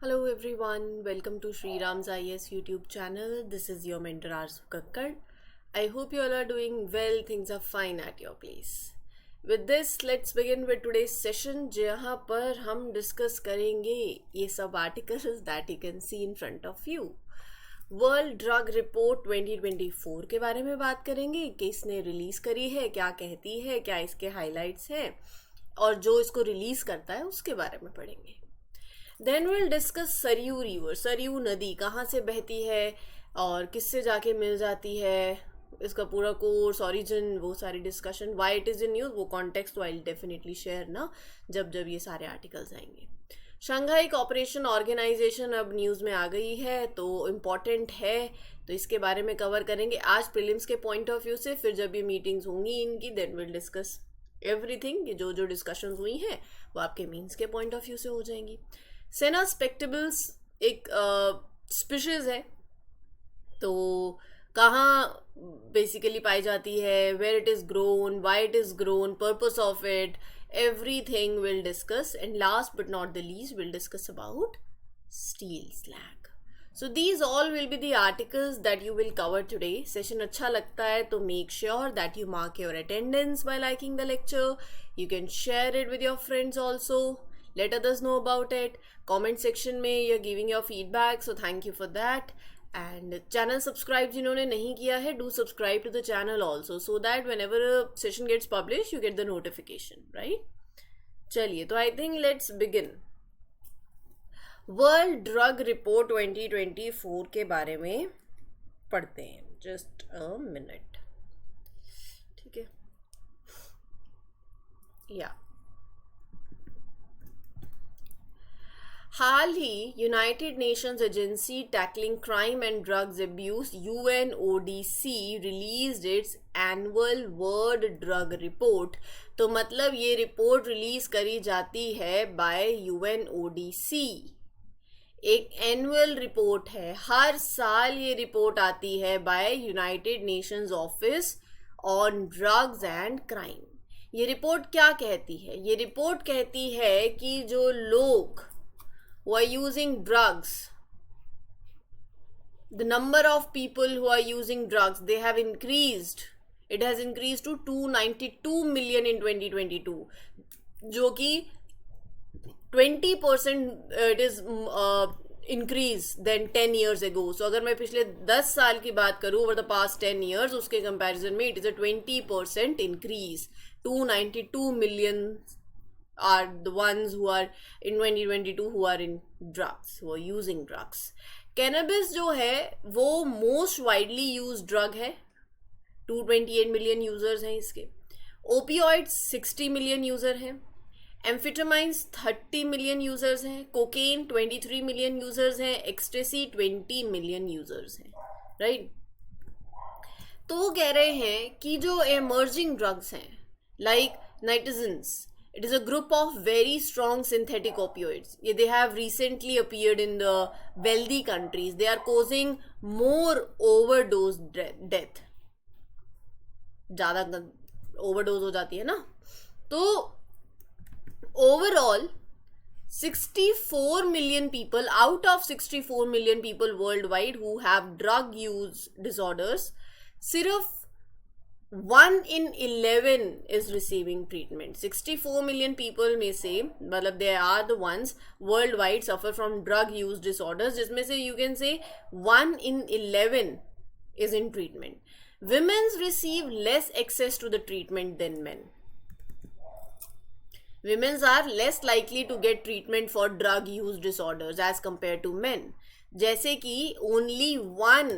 Hello everyone, welcome to Sri Ram's IS YouTube channel. This is your mentor Arzu Kakkar. I hope you all are doing well, things are fine at your place. With this, let's begin with today's session जहाँ पर हम discuss करेंगे ये सब articles that you can see in front of you. World drug report 2024 के बारे में बात करेंगे कि इसने रिलीज करी है, क्या कहती है, क्या इसके हाइलाइट्स हैं और जो इसको रिलीज करता है उसके बारे में पढ़ेंगे. Then will discuss Saryu river. Saryu नदी कहाँ से बहती है और किससे जाके मिल जाती है, इसका पूरा कोर्स, ओरिजिन, वो सारी discussion, Y it is in news, वो कॉन्टेक्स्ट तो आई विल डेफिनेटली शेयर ना जब जब ये सारे आर्टिकल्स आएंगे. शंघाई कोऑपरेशन ऑर्गेनाइजेशन अब न्यूज़ में आ गई है तो इम्पॉर्टेंट है, तो इसके बारे में कवर करेंगे आज प्रीलिम्स के पॉइंट ऑफ व्यू से. फिर जब ये मीटिंग्स होंगी इनकी देन विल डिस्कस एवरीथिंग. जो जो डिस्कशंस हुई हैं वो आपके मीन्स के पॉइंट ऑफ व्यू से हो जाएंगी. सेना स्पेक्टेबल्स एक स्पीशीज है, तो कहाँ बेसिकली पाई जाती है, where it is grown, why it is grown, purpose of it, everything we'll discuss. And last but not the least, we'll discuss about steel slag. So these all will be the articles that you will cover today. Session अच्छा लगता है तो make sure that you mark your attendance by liking the lecture. You can share it with your friends also. Let others know about it. Comment section में you're giving your feedback, so thank you for that. And channel subscribe जिन्होंने नहीं किया है, do subscribe to the channel also, so that whenever a session gets published you get the notification, right? चलिए, तो I think let's begin. World drug report 2024 के बारे में पढ़ते हैं. जस्ट अ मिनट, ठीक है. या हाल ही United Nations agency tackling crime and drugs abuse UNODC released its annual world drug report. तो मतलब ये रिपोर्ट रिलीज करी जाती है बाय UNODC. एक एनुअल रिपोर्ट है, हर साल ये रिपोर्ट आती है by United Nations office on drugs and crime. ये रिपोर्ट क्या कहती है? ये रिपोर्ट कहती है कि जो लोग who are using drugs, the number of people who are using drugs, they have increased. It has increased to 292 million in 2022, जो कि 20% it is increase than 10 years ago. So अगर मैं पिछले 10 साल की बात करूँ over the past 10 years, उसके comparison में it is a 20% increase. 292 million are the ones who are in 2022 who are in drugs, who are using drugs. Cannabis जो है वो most widely used drug है. 228 million users हैं इसके. Opioids 60 million user हैं. Amphetamines 30 million users हैं. Cocaine 23 million users हैं. Ecstasy 20 million users हैं. Right? तो वो कह रहे हैं कि जो emerging drugs हैं like nitazens, it is a group of very strong synthetic opioids. They have recently appeared in the wealthy countries. They are causing more overdose death. ज़्यादा overdose हो जाती है ना. तो overall 64 million people out of 64 million people worldwide who have drug use disorders, सिर्फ 1 in 11 is receiving treatment. 64 million people में से, मतलब they are the ones worldwide suffer from drug use disorders, जिसमें से you can say 1 in 11 is in treatment. Women receive less access to the treatment than men. Women are less likely to get treatment for drug use disorders as compared to men. जैसे कि only 1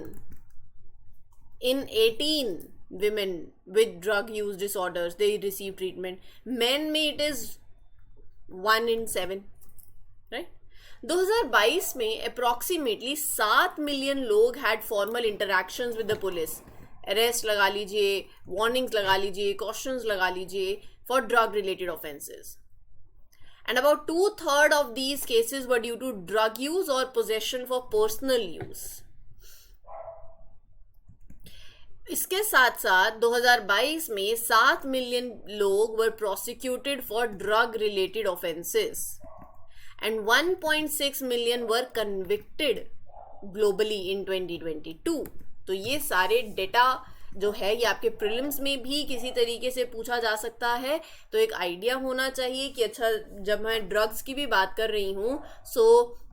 in 18 women with drug use disorders they receive treatment. Men में it is 1 in 7, right? 2022 में approximately 7 million लोग had formal interactions with the police. Arrest लगा लीजिए, warnings लगा लीजिए, cautions लगा लीजिए for drug related offenses. And about 2/3 of these cases were due to drug use or possession for personal use. इसके साथ साथ 2022 में 7 मिलियन लोग were prosecuted for drug related offences and 1.6 million were convicted globally in 2022. तो ये सारे data जो है ये आपके प्रीलिम्स में भी किसी तरीके से पूछा जा सकता है, तो एक आइडिया होना चाहिए कि अच्छा जब मैं ड्रग्स की भी बात कर रही हूँ, सो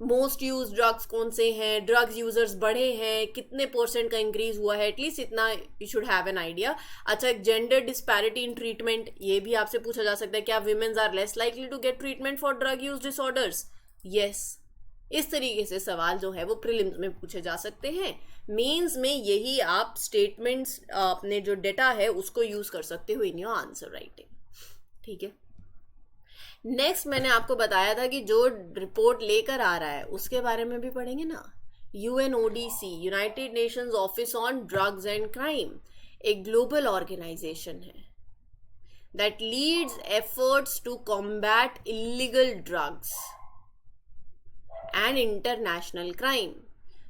मोस्ट यूज ड्रग्स कौन से हैं, ड्रग्स यूजर्स बढ़े हैं, कितने % का इंक्रीज हुआ है, एटलीस्ट इतना you should have an idea. अच्छा, एक जेंडर डिस्पैरिटी इन ट्रीटमेंट, ये भी आपसे पूछा जा सकता है, क्या womens are less likely to get treatment for drug use disorders? Yes. इस तरीके से सवाल जो है वो प्रीलिम्स में पूछे जा सकते हैं. मेंस में यही आप स्टेटमेंट्स अपने जो डेटा है उसको यूज कर सकते हो इन योर आंसर राइटिंग. ठीक है. नेक्स्ट मैंने आपको बताया था कि जो रिपोर्ट लेकर आ रहा है उसके बारे में भी पढ़ेंगे ना. UNODC, United Nations office on drugs and Crime, एक ग्लोबल ऑर्गेनाइजेशन है that leads efforts to combat illegal drugs and international crime.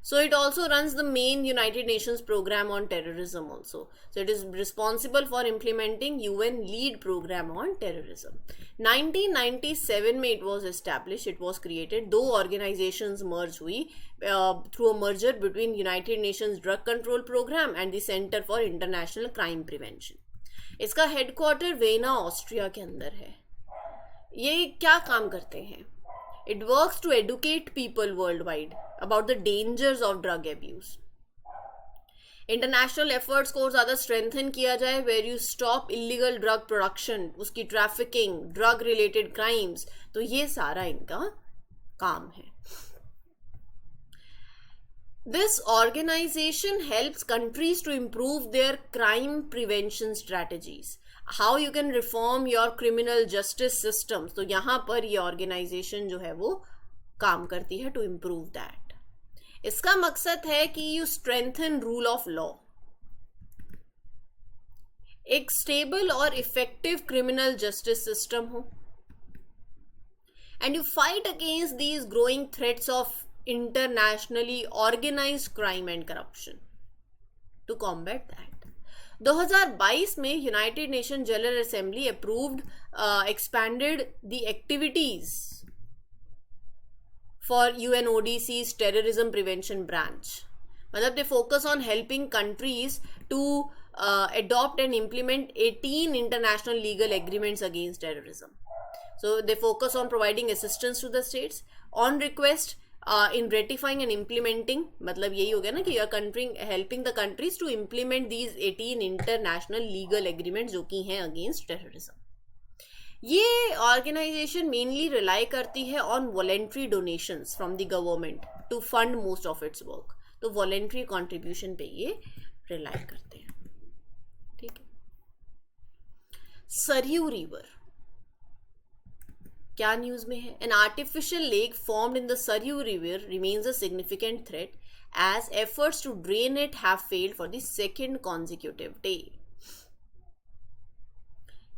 So it also runs the main United Nations program on terrorism also. So it is responsible for implementing UN lead program on terrorism. 1997 में it was established, it was created. दो organizations merge हुई through a merger between United Nations Drug Control Program and the Center for International Crime Prevention. इसका headquarter vena Austria के अंदर है. ये क्या काम करते हैं? It works to educate people worldwide about the dangers of drug abuse. International efforts को ज़्यादा strengthen किया जाए where you stop illegal drug production, उसकी trafficking, drug related crimes, तो ये सारा इनका काम है. This organization helps countries to improve their crime prevention strategies. How you can reform your criminal justice systems. तो यहाँ पर ये ऑर्गेनाइजेशन जो है वो काम करती है to improve that. इसका मकसद है कि you strengthen rule of law. एक स्टेबल और इफेक्टिव क्रिमिनल जस्टिस सिस्टम हो, and you fight against these growing threats of internationally organized crime and corruption to combat that. 2022 में United Nation General Assembly approved expanded the activities for UNODC's terrorism prevention branch. मतलब they focus on helping countries to adopt and implement 18 international legal agreements against terrorism. So they focus on providing assistance to the states on request in ratifying and implementing. मतलब यही हो गया ना कि you are helping the countries to implement these 18 international legal agreements जो कि हैं against terrorism. ये ऑर्गेनाइजेशन मेनली रिलाई करती है on voluntary donations from the government to fund most of its work. तो वॉलेंट्री कॉन्ट्रीब्यूशन पे ये रिलाई करते हैं. ठीक है. सरयू रिवर क्या न्यूज में है? An artificial lake formed in the Sarayu river remains a significant threat as efforts to drain it have failed for the second consecutive day.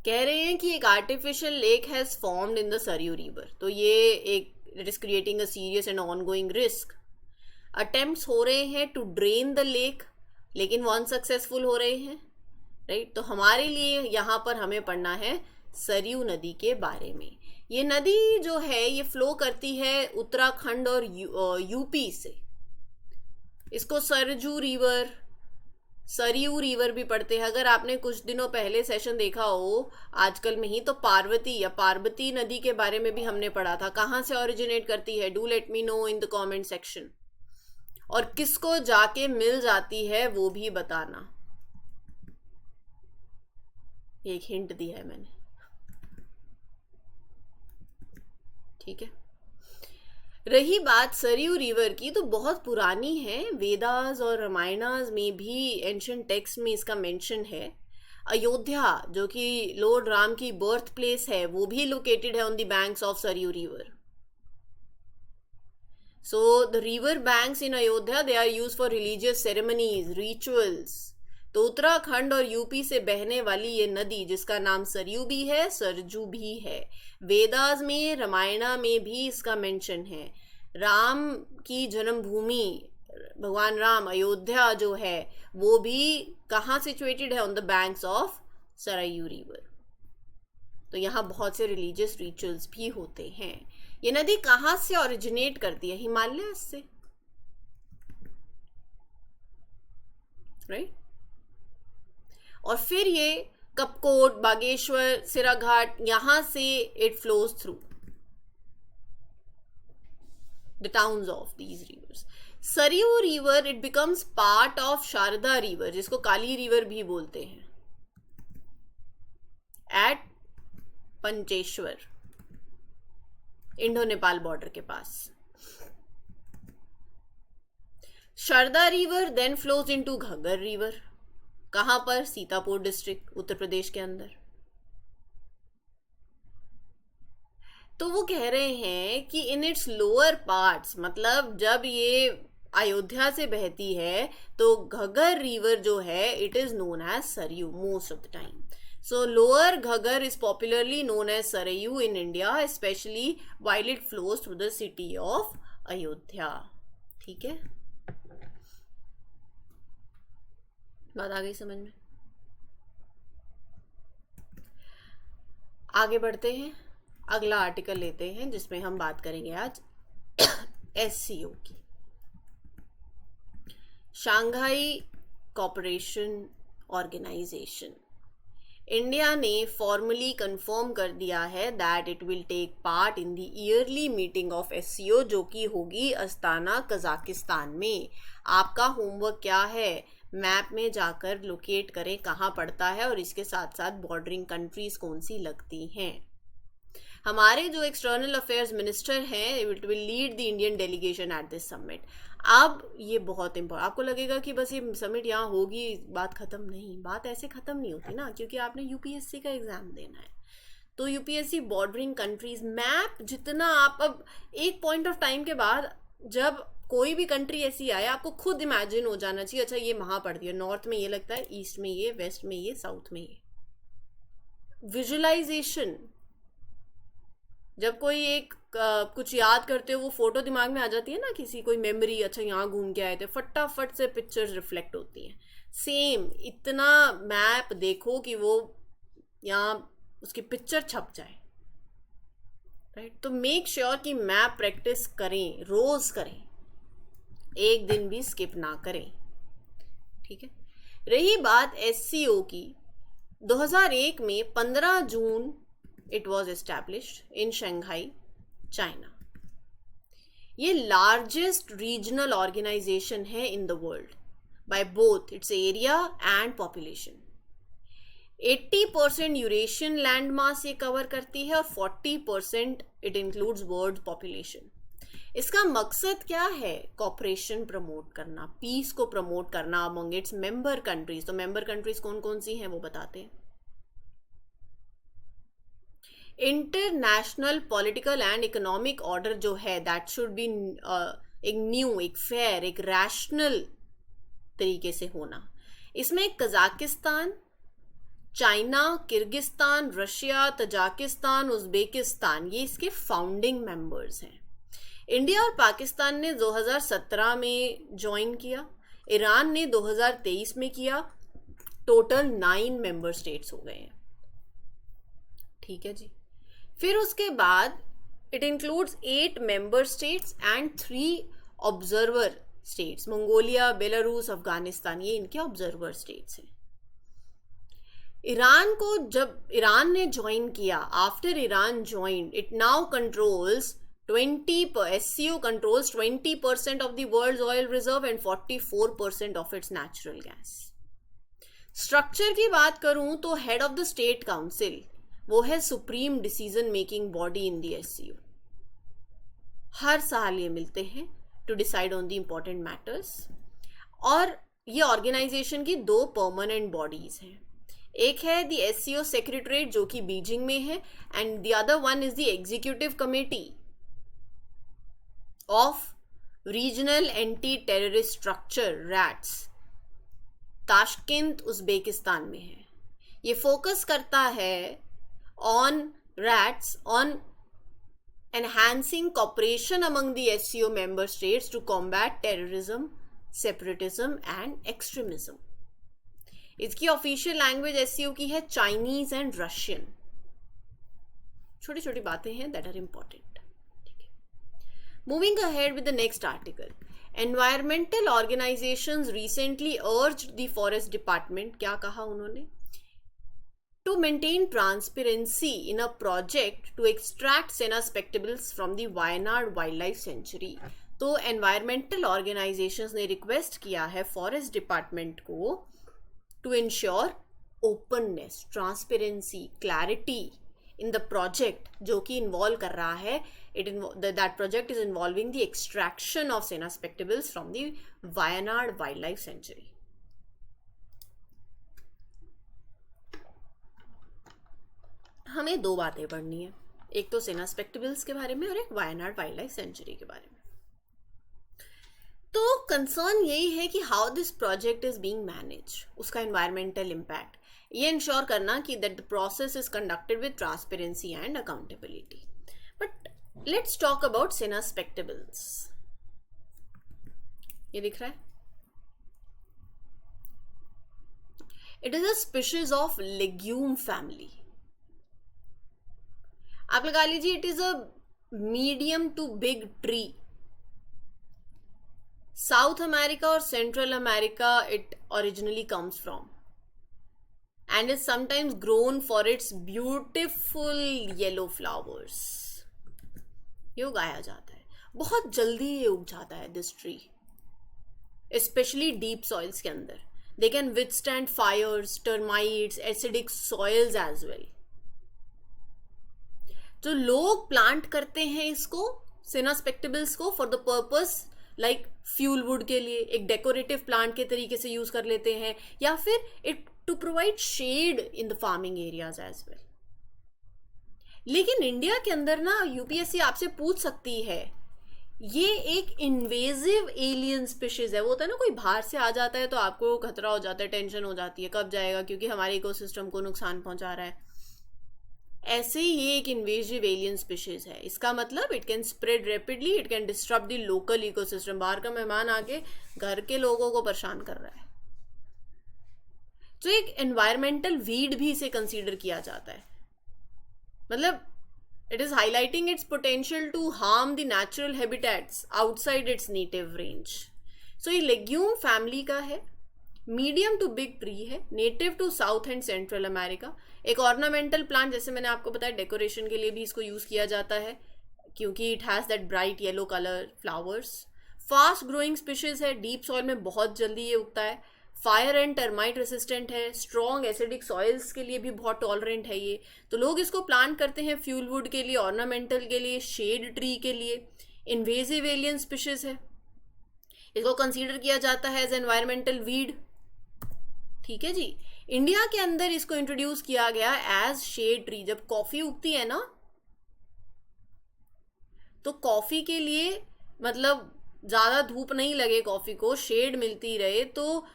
कह रहे हैं कि एक artificial lake has formed in the Sarayu river. तो ये एक it is creating a serious and ongoing risk. Attempts हो रहे हैं टू ड्रेन द लेक, लेकिन वो अनसक्सेसफुल हो रहे हैं. राइट. तो हमारे लिए यहाँ पर हमें पढ़ना है सरयू नदी के बारे में. ये नदी जो है ये फ्लो करती है उत्तराखंड और यूपी से. इसको सरजू रिवर, सरयू रिवर भी पढ़ते हैं. अगर आपने कुछ दिनों पहले सेशन देखा हो आजकल में ही, तो पार्वती या पार्वती नदी के बारे में भी हमने पढ़ा था. कहाँ से ओरिजिनेट करती है? Do let me know in the comment section. और किसको जाके मिल जाती है वो भी बताना. एक हिंट दिया है मैंने. ठीक है. रही बात सरयू रिवर की, तो बहुत पुरानी है. वेदास और रामायणास में भी एंशिएंट टेक्स्ट में इसका मेंशन है. अयोध्या जो कि लॉर्ड राम की बर्थ प्लेस है वो भी लोकेटेड है on the banks of Sarayu river. So the river banks in Ayodhya they are used for religious ceremonies, rituals. तो उत्तराखंड और यूपी से बहने वाली ये नदी जिसका नाम सरयू भी है, सरजू भी है. वेदास में, रामायणा में भी इसका मेंशन है. राम की जन्मभूमि भगवान राम अयोध्या जो है वो भी कहाँ सिचुएटेड है? On the banks of Sarayu river. तो यहाँ बहुत से रिलीजियस रिचुअल्स भी होते हैं. ये नदी कहाँ से ओरिजिनेट करती है? हिमालय से, राइट? और फिर ये कपकोट, बागेश्वर, सिराघाट, यहां से it flows through the towns of these rivers. Saryu river it becomes part of Sharda river, जिसको काली रिवर भी बोलते हैं, at Pancheshwar, Indo Nepal border के पास. Sharda river then flows into Ghaggar river. कहां पर? सीतापुर डिस्ट्रिक्ट, उत्तर प्रदेश के अंदर. तो वो कह रहे हैं कि इन इट्स लोअर पार्ट्स, मतलब जब ये अयोध्या से बहती है तो घग्गर रिवर जो है it is known as Sarayu most of the time. So lower Ghaggar is popularly known as Sarayu in India, specially while it flows through the city of Ayodhya. ठीक है, बात आ गई समझ में? आगे बढ़ते हैं, अगला आर्टिकल लेते हैं जिसमें हम बात करेंगे आज एससीओ की, शांघाई कोऑपरेशन ऑर्गेनाइजेशन. इंडिया ने फॉर्मली कंफर्म कर दिया है that it will take part in the yearly meeting of SCO, जो कि होगी अस्ताना, कजाकिस्तान में. आपका होमवर्क क्या है? मैप में जाकर लोकेट करें कहाँ पड़ता है, और इसके साथ साथ बॉर्डरिंग कंट्रीज कौन सी लगती हैं. हमारे जो एक्सटर्नल अफेयर्स मिनिस्टर हैं, it will lead the Indian delegation at this summit. अब ये बहुत इंपॉर्टेंट, आपको लगेगा कि बस ये समिट यहाँ होगी, बात खत्म. नहीं, बात ऐसे खत्म नहीं होती ना, क्योंकि आपने यूपीएससी का एग्जाम देना है. तो यूपीएससी बॉर्डरिंग कंट्रीज मैप जितना आप, अब एक पॉइंट ऑफ टाइम के बाद जब कोई भी कंट्री ऐसी आए, आपको खुद इमेजिन हो जाना चाहिए, अच्छा ये वहां पड़ती है, नॉर्थ में ये लगता है, ईस्ट में ये, वेस्ट में ये, साउथ में ये. विजुअलाइजेशन, जब कोई एक कुछ याद करते हो, वो फोटो दिमाग में आ जाती है ना, किसी कोई मेमोरी, अच्छा यहाँ घूम के आए थे, फटाफट से पिक्चर्स रिफ्लेक्ट होती हैं. सेम इतना मैप देखो कि वो यहाँ उसकी पिक्चर छप जाए, राइट? तो मेक श्योर कि मैप प्रैक्टिस करें, रोज करें, एक दिन भी स्किप ना करें. ठीक है. रही बात एससीओ की, 2001 में 15 जून it was established in Shanghai, China. ये largest regional organization है in the world by both its area and population. 80% Eurasian land mass ये कवर करती है और 40% it includes world population. इसका मकसद क्या है? कॉपरेशन प्रमोट करना, पीस को प्रमोट करना अमंग इट्स मेंबर कंट्रीज. तो मेंबर कंट्रीज कौन कौन सी हैं वो बताते हैं. International political and economic order जो है दैट शुड बी एक न्यू, एक फेयर, एक रैशनल तरीके से होना. इसमें Kazakhstan, China, Kyrgyzstan, Russia, Tajikistan, Uzbekistan, ये इसके फाउंडिंग मेंबर्स हैं. इंडिया और पाकिस्तान ने 2017 में ज्वाइन किया, ईरान ने 2023 में किया. टोटल 9 मेंबर स्टेट्स हो गए हैं. ठीक है जी. फिर उसके बाद it includes 8 member states and 3 observer states. Mongolia, Belarus, Afghanistan, ये इनके ऑब्जर्वर स्टेट्स हैं. ईरान को जब ईरान ने ज्वाइन किया, after Iran join, it now controls 20, SCO controls 20% of the world's oil reserve and 44% of its natural gas. Structure की बात करूं तो head of the state council वो है supreme decision making body in the SCO. हर साल ये मिलते हैं to decide on the important matters. और ये ऑर्गेनाइजेशन की 2 परमानेंट बॉडीज हैं. एक है द SCO सेक्रेटरीट जो कि बीजिंग में है, and the other one is the executive committee of regional anti terrorist structure RATS. Tashkent Uzbekistan में है. ये फोकस करता है on RATS, on enhancing cooperation among the SCO member states to combat terrorism, separatism and extremism. इसकी official language SCO की है Chinese and Russian. छोटी छोटी बातें हैं that are important. Moving ahead with the next article. Environmental organizations recently urged the forest department, क्या कहा उन्होंने, to maintain transparency in a project to extract Sena spectacles from the Wayanad Wildlife Sanctuary. तो environmental organizations ने request किया है forest department को to ensure openness, transparency, clarity in the project जो कि involve कर रहा है. That project is involving the extraction of Sena spectacles from the Wayanad Wildlife Sanctuary. हमें दो बातें पढ़नी है, एक तो सेना स्पेक्टेबल्स के बारे में और एक वायनाड वाइल्ड लाइफ सेंचुरी के बारे में. तो कंसर्न यही है कि how this project is being manage, उसका एनवायरमेंटल इम्पैक्ट, ये इंश्योर करना कि that the process is conducted with transparency and accountability. But let's talk about Senna spectabilis. ये दिख रहा है, it is a species of legume family. आप लगा लीजिए it is a medium to big tree. South America और central America it originally comes from and is sometimes grown for its beautiful yellow flowers. ये उगाया जाता है, बहुत जल्दी ये उग जाता है this tree, specially deep soils के अंदर. They can withstand fires, termites, acidic soils as well. तो लोग प्लांट करते हैं इसको, सेना स्पेक्टेबल्स को, for the purpose like fuel wood के लिए, एक डेकोरेटिव प्लांट के तरीके से यूज कर लेते हैं, या फिर it to provide shade in the farming areas as well. लेकिन इंडिया के अंदर ना यूपीएससी आपसे पूछ सकती है, ये एक इन्वेजिव एलियन स्पीशीज है. वो होता है ना, कोई बाहर से आ जाता है तो आपको खतरा हो जाता है, टेंशन हो जाती है कब जाएगा क्योंकि हमारे इकोसिस्टम को नुकसान पहुंचा रहा है. ऐसे ही ये एक इन्वेजिव एलियन स्पीशीज है. इसका मतलब it can spread rapidly, it can disturb the local ecosystem. बाहर का मेहमान आके घर के लोगों को परेशान कर रहा है. तो एक एनवायरमेंटल वीड भी इसे कंसीडर किया जाता है. मतलब it is highlighting its potential to harm the natural habitats outside its native range. So ये लेग्यूम फैमिली का है, मीडियम टू बिग ट्री है, native to South and central America. एक ऑर्नामेंटल प्लांट, जैसे मैंने आपको बताया डेकोरेशन के लिए भी इसको यूज किया जाता है क्योंकि it has that bright yellow colour flowers. Fast growing species है, डीप सॉइल में बहुत जल्दी ये उगता है. फायर एंड टर्माइट रेसिस्टेंट है, स्ट्रॉन्ग एसिडिक सॉइल्स के लिए भी बहुत टॉलरेंट है ये. तो लोग इसको प्लांट करते हैं फ्यूल वुड के लिए, ऑर्नामेंटल के लिए, शेड ट्री के लिए. इन्वेजिव एलियन स्पीशीज है, इसको कंसीडर किया जाता है एज एनवायरमेंटल वीड. ठीक है जी. इंडिया के अंदर इसको इंट्रोड्यूस किया गया एज शेड ट्री. जब कॉफी उगती है ना, तो कॉफी के लिए मतलब ज्यादा धूप नहीं लगे, कॉफी को शेड मिलती रहे, तो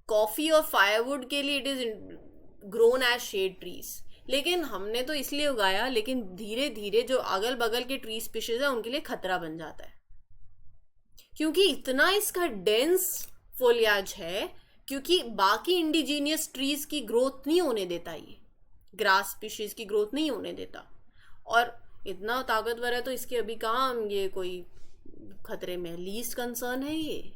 कॉफी और फायरवुड के लिए it is grown as shade trees. लेकिन हमने तो इसलिए उगाया, लेकिन धीरे धीरे जो अगल बगल के ट्री स्पीशीज है उनके लिए खतरा बन जाता है क्योंकि इतना इसका डेंस फोलियाज है, क्योंकि बाकी इंडिजीनियस ट्रीज की ग्रोथ नहीं होने देता, ये ग्रास स्पीशीज की ग्रोथ नहीं होने देता. और इतना ताकतवर है तो इसके अभी कहाँ ये कोई खतरे में, लीस्ट कंसर्न है ये.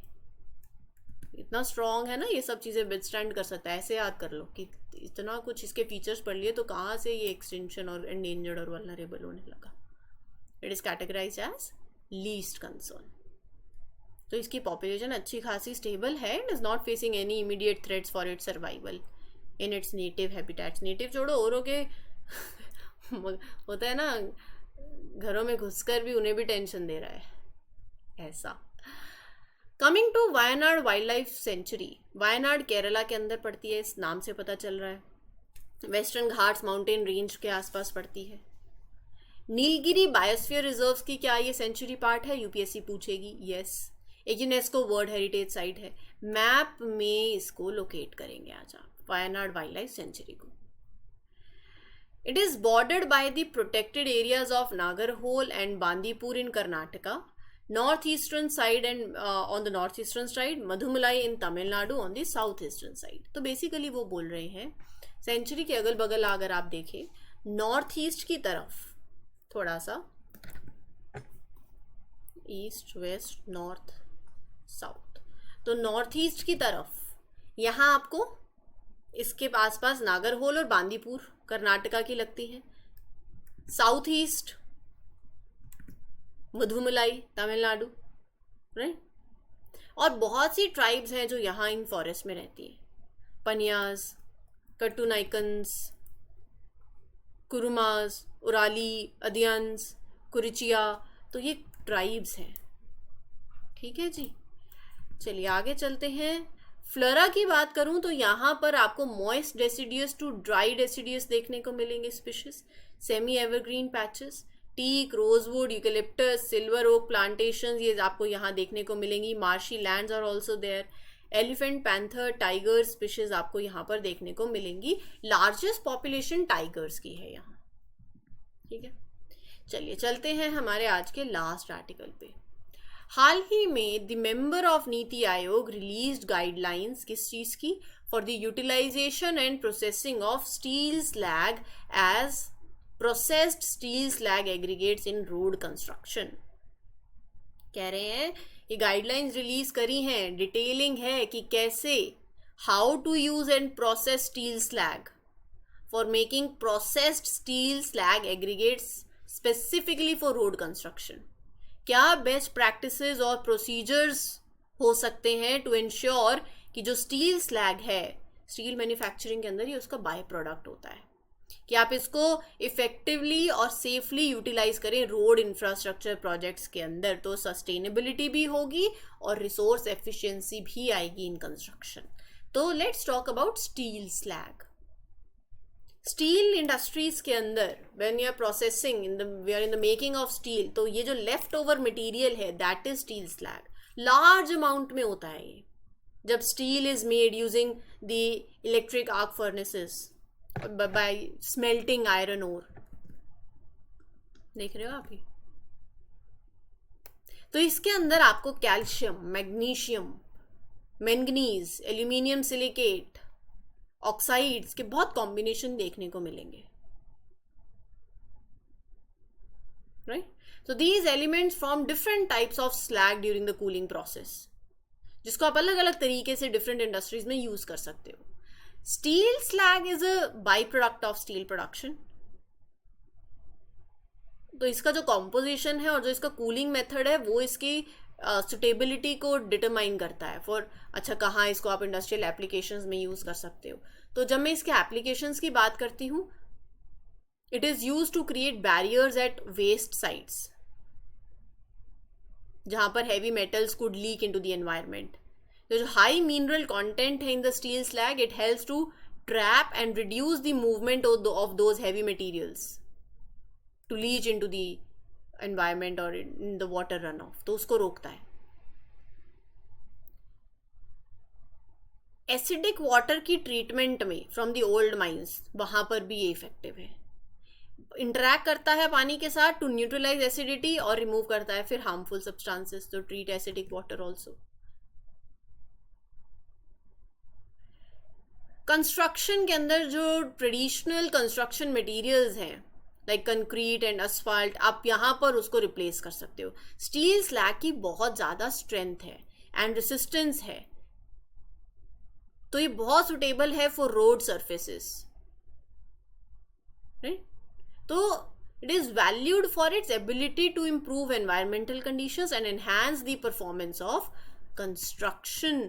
इतना स्ट्रॉन्ग है ना, ये सब चीजें विथस्टैंड कर सकता है. ऐसे याद कर लो कि इतना कुछ इसके फीचर्स पढ़ लिए तो कहाँ से ये एक्सटेंशन और एंडेंजर्ड और वल्नरेबल होने लगा. It is categorised as least concern. तो इसकी पॉपुलेशन अच्छी खासी स्टेबल है and is not facing any immediate threats for its survival in its native habitats. Native छोड़ो, औरों के होता है ना, घरों में घुसकर भी उन्हें भी टेंशन दे रहा है ऐसा. Coming to Wayanad wild life sanctuary. Wayanad Kerala के अंदर पड़ती है, इस नाम से पता चल रहा है. वेस्टर्न घाट्स माउंटेन रेंज के आसपास पड़ती है. नीलगिरी बायोस्फीयर रिजर्व की क्या ये सेंचुरी पार्ट है, यूपीएससी पूछेगी. यस, एक यूनेस्को वर्ल्ड हेरिटेज साइट है. मैप में इसको लोकेट करेंगे आज आप, वायनाड वाइल्ड लाइफ सेंचुरी को. It is bordered by the protected areas of Nagarhole and Bandipur in Karnataka, north eastern side and on the north eastern side, Mudumalai in Tamil Nadu on the south eastern side. तो basically वो बोल रहे हैं सेंचुरी के अगल बगल अगर आप देखें, नॉर्थ ईस्ट की तरफ थोड़ा सा ईस्ट, वेस्ट, नॉर्थ, साउथ। तो नॉर्थ ईस्ट की तरफ यहाँ आपको इसके पास पास नागरहोल और बांदीपुर कर्नाटका की लगती है। South east Mudumalai Tamil Nadu, right. और बहुत सी ट्राइब्स हैं जो यहाँ इन फॉरेस्ट में रहती हैं, पनियाज, कट्टुनाइकन्स, कुरुमास, उराली, अदियंस, कुरिचिया, तो ये ट्राइब्स हैं। ठीक है जी, चलिए आगे चलते हैं। फ्लोरा की बात करूं तो यहाँ पर आपको moist deciduous to dry deciduous देखने को मिलेंगे species, semi evergreen patches, teak, rosewood, eucalyptus, silver oak plantation, ये आपको यहाँ देखने को मिलेंगी। Marshy lands are also there. Elephant, panther, tiger species आपको यहाँ पर देखने को मिलेंगी। लार्जेस्ट पॉपुलेशन टाइगर्स की है यहाँ। ठीक है, चलिए चलते हैं हमारे आज के लास्ट आर्टिकल पे। हाल ही में the member of NITI Aayog released guidelines किस चीज की, for the utilisation and processing of steel slag as processed steel slag aggregates in road construction. कह रहे हैं ये गाइडलाइंस रिलीज करी हैं, डिटेलिंग है कि कैसे, how to use and process steel slag for making processed steel slag aggregates specifically for road construction. क्या बेस्ट प्रैक्टिसेस और प्रोसीजर्स हो सकते हैं टू इंश्योर कि जो स्टील स्लैग है, स्टील मैन्युफैक्चरिंग के अंदर ही उसका बाय प्रोडक्ट होता है, कि आप इसको इफेक्टिवली और सेफली यूटिलाइज करें रोड इंफ्रास्ट्रक्चर प्रोजेक्ट्स के अंदर, तो सस्टेनेबिलिटी भी होगी और रिसोर्स एफिशिएंसी भी आएगी इन कंस्ट्रक्शन। तो let's talk about steel slag. Steel industries के अंदर when you are processing we are in the making of steel, तो ये जो लेफ्ट ओवर मटेरियल है that is steel slag. Large amount में होता है ये, जब steel is made using the electric arc furnaces by smelting iron ore. देख रहे हो आप ये? तो इसके अंदर आपको calcium, magnesium, manganese, aluminium silicate, oxides के बहुत कॉम्बिनेशन देखने को मिलेंगे, right. So these elements form different types of slag during the cooling process, जिसको आप अलग अलग तरीके से डिफरेंट इंडस्ट्रीज में यूज कर सकते हो। Steel slag is a by product of steel production. तो इसका जो कॉम्पोजिशन है और जो इसका कूलिंग मेथड है वो इसकी सुटेबिलिटी को डिटरमाइन करता है फॉर, अच्छा कहाँ इसको आप इंडस्ट्रियल एप्लीकेशंस में यूज कर सकते हो। तो जब मैं इसके एप्लीकेशंस की बात करती हूँ, it is use to create barriers at waste sites, जहां पर heavy metals could leak into the environment. तो जो हाई मिनरल कंटेंट है in the steel slag, it helps to trap and reduce the movement of those heavy materials to leach into the environment और in the water run off, तो उसको रोकता है। Acidic water की treatment में from the old mines, वहां पर भी ये इफेक्टिव है। इंटरैक्ट करता है पानी के साथ टू न्यूट्रलाइज एसिडिटी और रिमूव करता है फिर हार्मफुल सब्सटेंसेस, तो treat acidic water also. Construction के अंदर जो ट्रेडिशनल कंस्ट्रक्शन मटेरियल्स हैं लाइक कंक्रीट एंड असफाल्ट, आप यहाँ पर उसको रिप्लेस कर सकते हो। स्टील स्लैग की बहुत ज़्यादा स्ट्रेंथ है एंड रेसिस्टेंस है, तो ये बहुत सुटेबल है फॉर रोड सर्फेसिस, राइट। तो it is valued for its ability to improve environmental conditions and enhance the performance of construction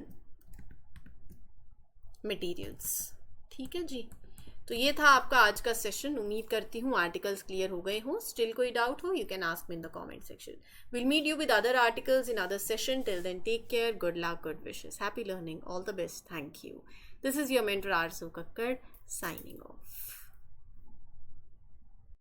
materials. ठीक है जी, तो ये था आपका आज का सेशन। उम्मीद करती हूँ आर्टिकल्स क्लियर हो गए हों। स्टिल कोई डाउट हो, you can ask me in the comment section. Will meet you with other articles in other session. Till then take care, good luck, good wishes, happy learning, all the best, thank you. This is your mentor Arzoo Kakkar, signing off.